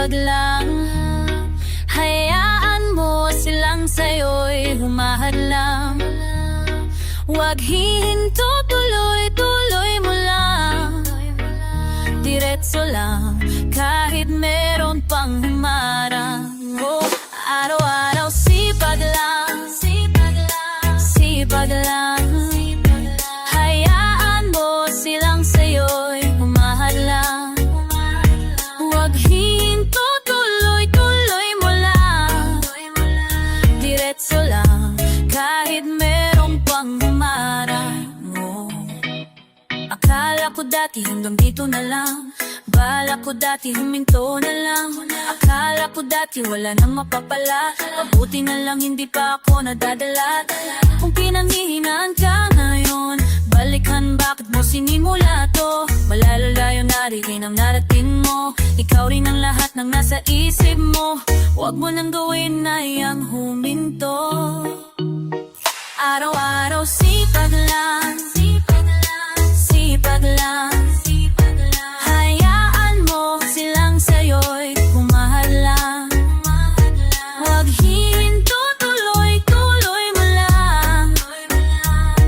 sipag lang. Hayaan mo silang sa'yo'y humahadlang. Huwag hihinto, tuloy-tuloy mo lang. Diretso lang, kahit meron pang humarang. Oh, araw-araw sipag lang. Sipag lang. Hayaan mo silang sa'yo'y humahadlang. Huwag hihinto, tuloy-tuloy mo lang. Diretso lang, kahit merong pang humarang. Oh. Akala ko dati hanggang dito na lang. Bala ko dati huminto na lang. Akala ko dati wala nang mapapala. Mabuti na lang hindi pa ako nadadala. Kung pinanghihinaan ka ngayon, balikan bakit mo sinimula to. Malalala yung naririn ang narating mo. Ikaw rin ang lahat ng nasa isip mo. Huwag mo nang gawin na iyang huminto. Araw-araw sipag lang. Sipag lang. Hayaan mo silang sa'yo'y humahadlang. Huwag hihinto, tuloy-tuloy mo lang.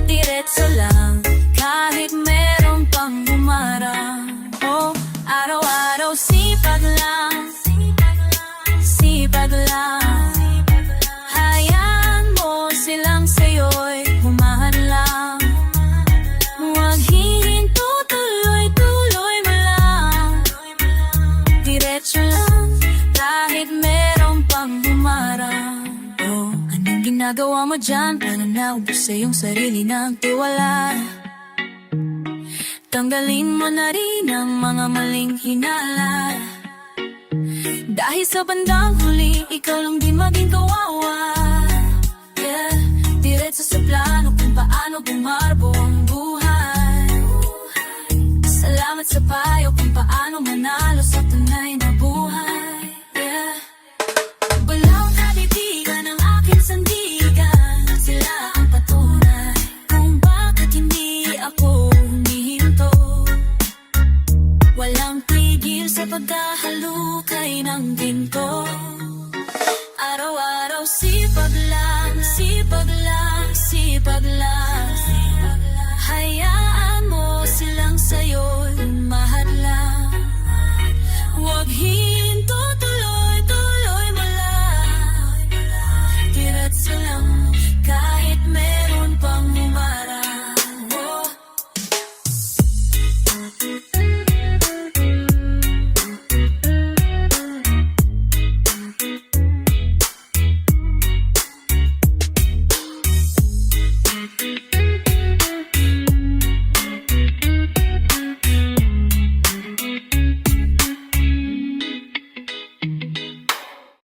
Diretso lang, kahit merong pang humarang. Oh, araw-araw sipag lang. Sipag lang. Hayaan mo silang sa'yo'y humahadlang. Huwag hihinto, tuloy-tuloy mo lang. Diretso lang, kahit merong pang humarang. Oh, anong ginagawa mo dyan? Para naubos sa iyong sarili ng tiwala. Tanggalin mo na rin ang mga maling hinala. Dahil sa bandang huli, ikaw lang din maging kawawa. Yeah, diretso sa plano kung paano bumarbo ang buhay. Salamat sa payo kung paano manalo sa tunay na buhay. Yeah. Walang katitigan ang aking sandigan. Sila ang patunay kung bakit hindi ako humihinto. Walang tigil sa pagkahalukay ng ginto. Araw-araw sipag lang. Sipag lang. Sipag lang. Hayaan mo silang sa'yo'y humahadlang. Huwag